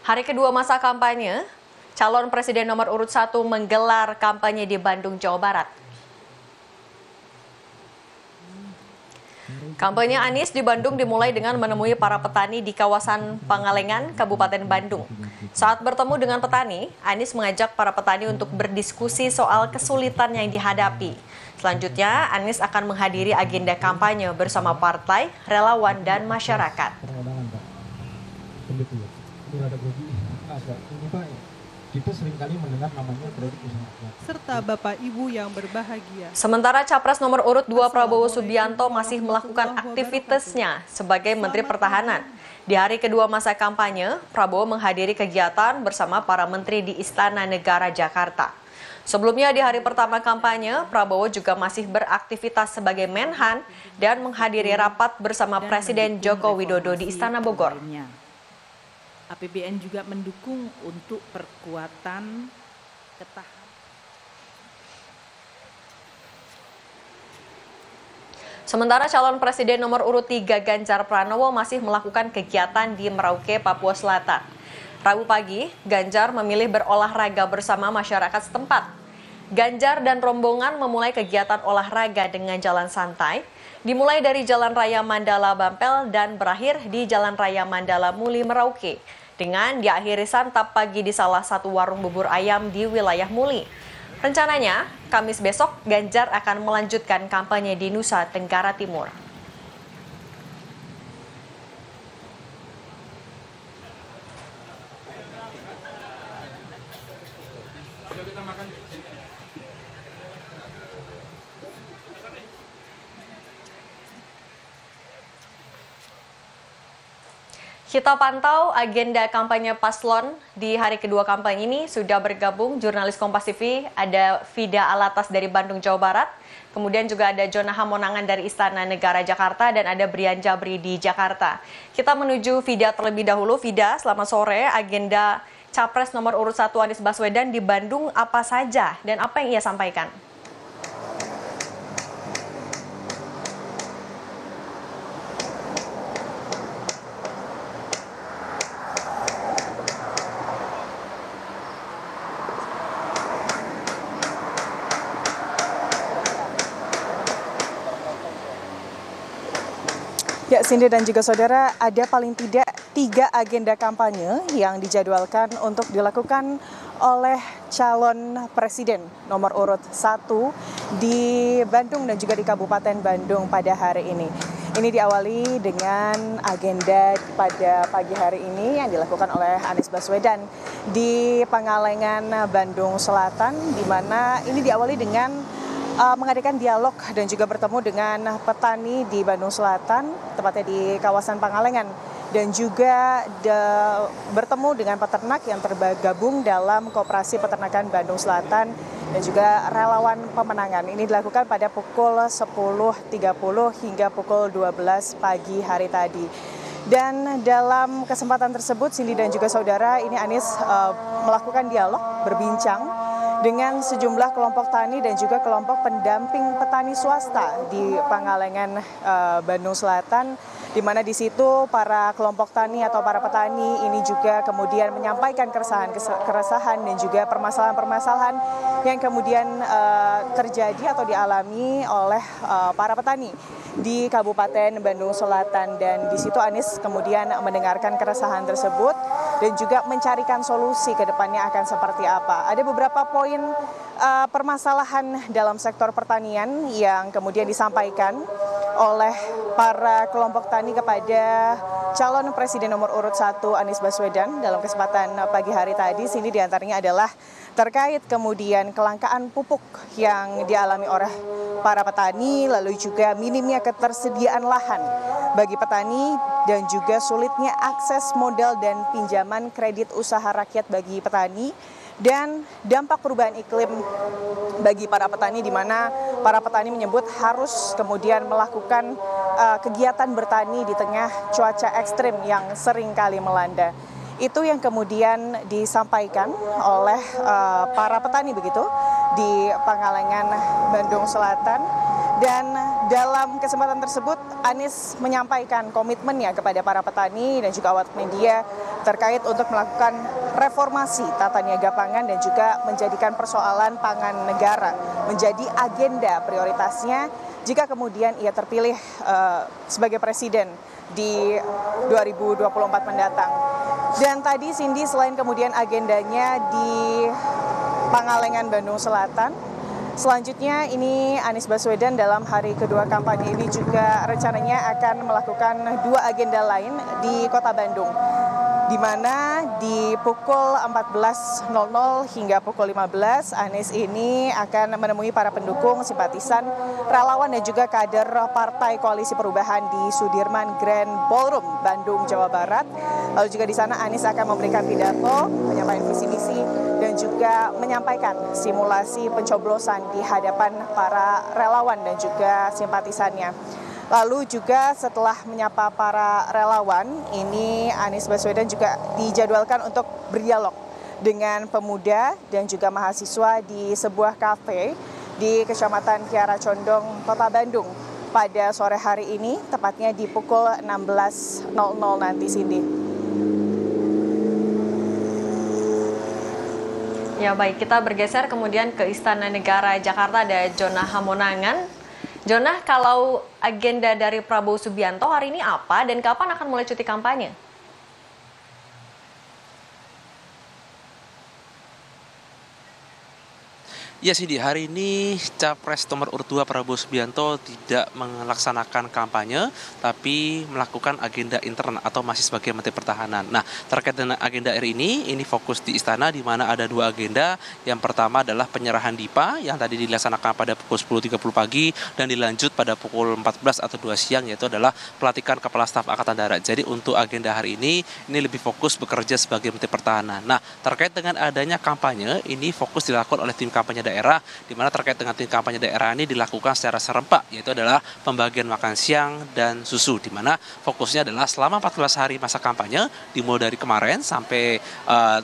Hari kedua masa kampanye, calon presiden nomor urut 1 menggelar kampanye di Bandung, Jawa Barat. Kampanye Anies di Bandung dimulai dengan menemui para petani di kawasan Pangalengan, Kabupaten Bandung. Saat bertemu dengan petani, Anies mengajak para petani untuk berdiskusi soal kesulitan yang dihadapi. Selanjutnya, Anies akan menghadiri agenda kampanye bersama partai, relawan, dan masyarakat. Kita seringkali mendengar namanya kredit usaha serta Bapak Ibu yang berbahagia. Sementara Capres nomor urut 2 Prabowo Subianto masih melakukan aktivitasnya sebagai Menteri Pertahanan. Di hari kedua masa kampanye, Prabowo menghadiri kegiatan bersama para menteri di Istana Negara Jakarta. Sebelumnya di hari pertama kampanye, Prabowo juga masih beraktivitas sebagai Menhan dan menghadiri rapat bersama Presiden Joko Widodo di Istana Bogor. APBN juga mendukung untuk perkuatan ketahanan. Sementara calon presiden nomor urut 3 Ganjar Pranowo masih melakukan kegiatan di Merauke, Papua Selatan. Rabu pagi, Ganjar memilih berolahraga bersama masyarakat setempat. Ganjar dan rombongan memulai kegiatan olahraga dengan jalan santai, dimulai dari Jalan Raya Mandala Bampel dan berakhir di Jalan Raya Mandala Muli Merauke, dengan diakhiri santap pagi di salah satu warung bubur ayam di wilayah Muli. Rencananya, Kamis besok Ganjar akan melanjutkan kampanye di Nusa Tenggara Timur. Kita pantau agenda kampanye paslon di hari kedua kampanye ini. Sudah bergabung jurnalis Kompas TV, ada Fida Alatas dari Bandung, Jawa Barat. Kemudian juga ada Jona Hamonangan dari Istana Negara Jakarta dan ada Brian Jabri di Jakarta. Kita menuju Fida terlebih dahulu. Fida, selamat sore. Agenda Capres nomor urut 1 Anies Baswedan di Bandung apa saja dan apa yang ia sampaikan? Ya, Cindy dan juga saudara, ada paling tidak 3 agenda kampanye yang dijadwalkan untuk dilakukan oleh calon presiden nomor urut 1 di Bandung dan juga di Kabupaten Bandung pada hari ini. Ini diawali dengan agenda pada pagi hari ini yang dilakukan oleh Anies Baswedan di Pangalengan, Bandung Selatan, di mana ini diawali dengan mengadakan dialog dan juga bertemu dengan petani di Bandung Selatan, tepatnya di kawasan Pangalengan, dan juga bertemu dengan peternak yang tergabung dalam Koperasi Peternakan Bandung Selatan dan juga relawan pemenangan. Ini dilakukan pada pukul 10.30 hingga pukul 12 pagi hari tadi. Dan dalam kesempatan tersebut, Cindy dan juga saudara, ini Anies melakukan dialog, berbincang dengan sejumlah kelompok tani dan juga kelompok pendamping petani swasta di Pangalengan, Bandung Selatan, di mana di situ para kelompok tani atau para petani ini juga kemudian menyampaikan keresahan dan juga permasalahan-permasalahan yang kemudian terjadi atau dialami oleh para petani di Kabupaten Bandung Selatan. Dan di situ Anies kemudian mendengarkan keresahan tersebut dan juga mencarikan solusi ke depannya akan seperti apa. Ada beberapa poin permasalahan dalam sektor pertanian yang kemudian disampaikan oleh para kelompok tani kepada calon presiden nomor urut 1 Anies Baswedan dalam kesempatan pagi hari tadi. Sini diantaranya adalah terkait kemudian kelangkaan pupuk yang dialami oleh para petani, lalu juga minimnya ketersediaan lahan bagi petani dan juga sulitnya akses modal dan pinjaman kredit usaha rakyat bagi petani, dan dampak perubahan iklim bagi para petani, di mana para petani menyebut harus kemudian melakukan kegiatan bertani di tengah cuaca ekstrim yang sering kali melanda. Itu yang kemudian disampaikan oleh para petani begitu di Pangalengan, Bandung Selatan. Dan dalam kesempatan tersebut, Anies menyampaikan komitmennya kepada para petani dan juga awak media terkait untuk melakukan reformasi tata niaga pangan dan juga menjadikan persoalan pangan negara menjadi agenda prioritasnya jika kemudian ia terpilih sebagai presiden di 2024 mendatang. Dan tadi Cindy, selain kemudian agendanya di Pangalengan, Bandung Selatan, selanjutnya ini Anies Baswedan dalam hari kedua kampanye ini juga rencananya akan melakukan 2 agenda lain di Kota Bandung, di mana di pukul 14.00 hingga pukul 15 Anies ini akan menemui para pendukung, simpatisan, relawan dan juga kader Partai Koalisi Perubahan di Sudirman Grand Ballroom, Bandung, Jawa Barat. Lalu juga di sana Anies akan memberikan pidato, menyampaikan visi misi dan juga menyampaikan simulasi pencoblosan di hadapan para relawan dan juga simpatisannya. Lalu juga setelah menyapa para relawan, ini Anies Baswedan juga dijadwalkan untuk berdialog dengan pemuda dan juga mahasiswa di sebuah kafe di Kecamatan Kiara Condong, Kota Bandung pada sore hari ini, tepatnya di pukul 16.00 nanti, Cindy. Ya baik, kita bergeser kemudian ke Istana Negara Jakarta, ada Jonah Hamonangan. Jonah, kalau agenda dari Prabowo Subianto hari ini apa dan kapan akan mulai cuti kampanye? Ya sih, di hari ini Capres nomor urut 2 Prabowo Subianto tidak melaksanakan kampanye, tapi melakukan agenda intern atau masih sebagai Menteri Pertahanan. Nah, terkait dengan agenda hari ini fokus di Istana, di mana ada 2 agenda. Yang pertama adalah penyerahan DIPA yang tadi dilaksanakan pada pukul 10.30 pagi dan dilanjut pada pukul 14 atau 2 siang, yaitu adalah pelantikan Kepala Staf Angkatan Darat. Jadi untuk agenda hari ini lebih fokus bekerja sebagai Menteri Pertahanan. Nah, terkait dengan adanya kampanye, ini fokus dilakukan oleh tim kampanye daerah, di mana terkait dengan tim kampanye daerah ini dilakukan secara serempak, yaitu adalah pembagian makan siang dan susu, di mana fokusnya adalah selama 14 hari masa kampanye, dimulai dari kemarin sampai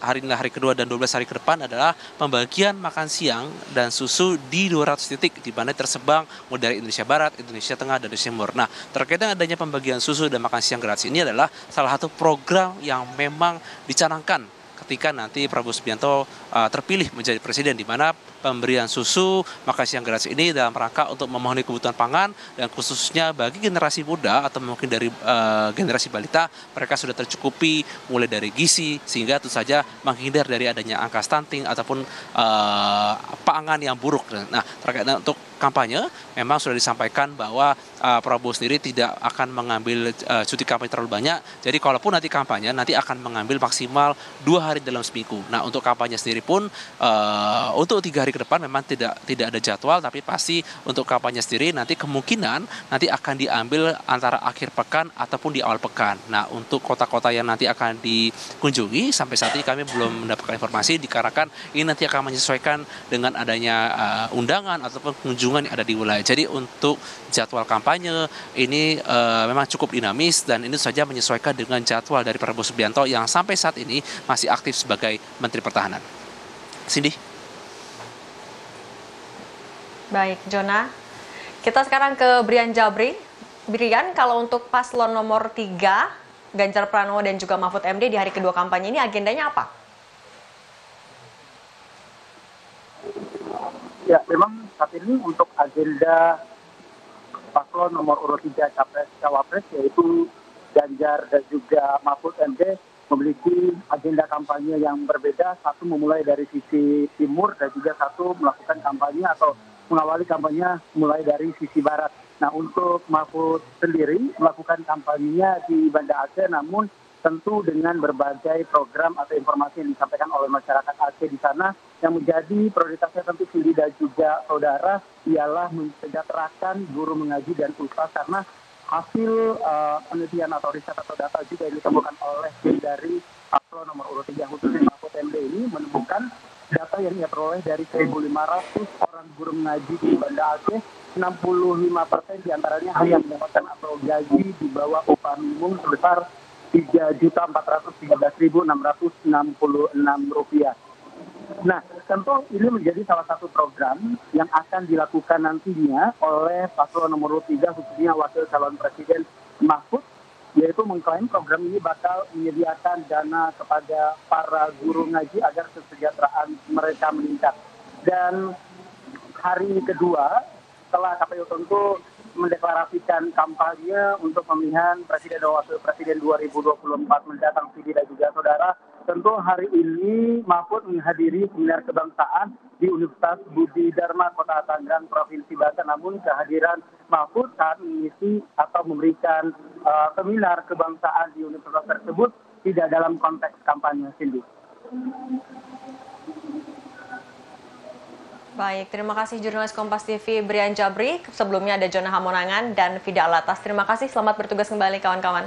hari kedua dan 12 hari ke depan adalah pembagian makan siang dan susu di 200 titik, di mana tersebar mulai dari Indonesia Barat, Indonesia Tengah, dan Indonesia Timur. Nah, terkait dengan adanya pembagian susu dan makan siang gratis ini adalah salah satu program yang memang dicanangkan ketika nanti Prabowo Subianto terpilih menjadi presiden, di mana pemberian susu makan siang gratis ini dalam rangka untuk memenuhi kebutuhan pangan, dan khususnya bagi generasi muda atau mungkin dari generasi balita, mereka sudah tercukupi mulai dari gizi, sehingga tentu saja menghindar dari adanya angka stunting ataupun pangan yang buruk. Nah, terkait dengan untuk kampanye memang sudah disampaikan bahwa Prabowo sendiri tidak akan mengambil cuti kampanye terlalu banyak. Jadi kalaupun nanti kampanye, nanti akan mengambil maksimal 2 hari dalam seminggu. Nah, untuk kampanye sendiri pun untuk 3 hari ke depan memang tidak ada jadwal, tapi pasti untuk kampanye sendiri nanti kemungkinan nanti akan diambil antara akhir pekan ataupun di awal pekan. Nah, untuk kota-kota yang nanti akan dikunjungi sampai saat ini kami belum mendapatkan informasi, dikarenakan ini nanti akan menyesuaikan dengan adanya undangan ataupun kunjungan yang ada di wilayah. Jadi untuk jadwal kampanye ini memang cukup dinamis, dan ini saja menyesuaikan dengan jadwal dari Prabowo Subianto yang sampai saat ini masih aktif sebagai Menteri Pertahanan. Cindy. Baik, Jonah. Kita sekarang ke Brian Jabri. Brian, kalau untuk paslon nomor 3, Ganjar Pranowo dan juga Mahfud MD di hari kedua kampanye ini agendanya apa? Ya, memang saat ini untuk agenda paslon nomor urut 3 Capres-Cawapres, yaitu Ganjar dan juga Mahfud MD, memiliki agenda kampanye yang berbeda. Satu memulai dari sisi timur dan juga satu melakukan kampanye atau mengawali kampanye mulai dari sisi barat. Nah, untuk Mahfud sendiri melakukan kampanyenya di Banda Aceh, namun tentu dengan berbagai program atau informasi yang disampaikan oleh masyarakat Aceh di sana. Yang menjadi prioritasnya tentu Cindy dan juga saudara ialah mensejahterakan guru mengaji dan ustaz, karena hasil penelitian atau riset atau data juga yang ditemukan oleh tim dari paslon nomor urut 3 khususnya Mahfud MD ini menemukan data yang ia peroleh dari 1.500 orang guru mengaji di Banda Aceh, 65% diantaranya hanya mendapatkan atau gaji di bawah upah minimum sebesar Rp3.413.666. Nah, tentu ini menjadi salah satu program yang akan dilakukan nantinya oleh paslon nomor 3, khususnya Wakil Calon Presiden Mahfud, yaitu mengklaim program ini bakal menyediakan dana kepada para guru ngaji agar kesejahteraan mereka meningkat. Dan hari kedua, setelah KPU tentu mendeklarasikan kampanye untuk pemilihan Presiden dan Wakil Presiden 2024 mendatang, Sidi dan juga saudara, tentu hari ini Mahfud menghadiri seminar kebangsaan di Universitas Budi Dharma Kota Tangerang, Provinsi Banten. Namun kehadiran Mahfud saat mengisi atau memberikan seminar kebangsaan di universitas tersebut tidak dalam konteks kampanye, Cindy. Baik, terima kasih jurnalis Kompas TV Brian Jabri. Sebelumnya ada Jona Hamonangan dan Fida Alatas. Terima kasih, selamat bertugas kembali kawan-kawan.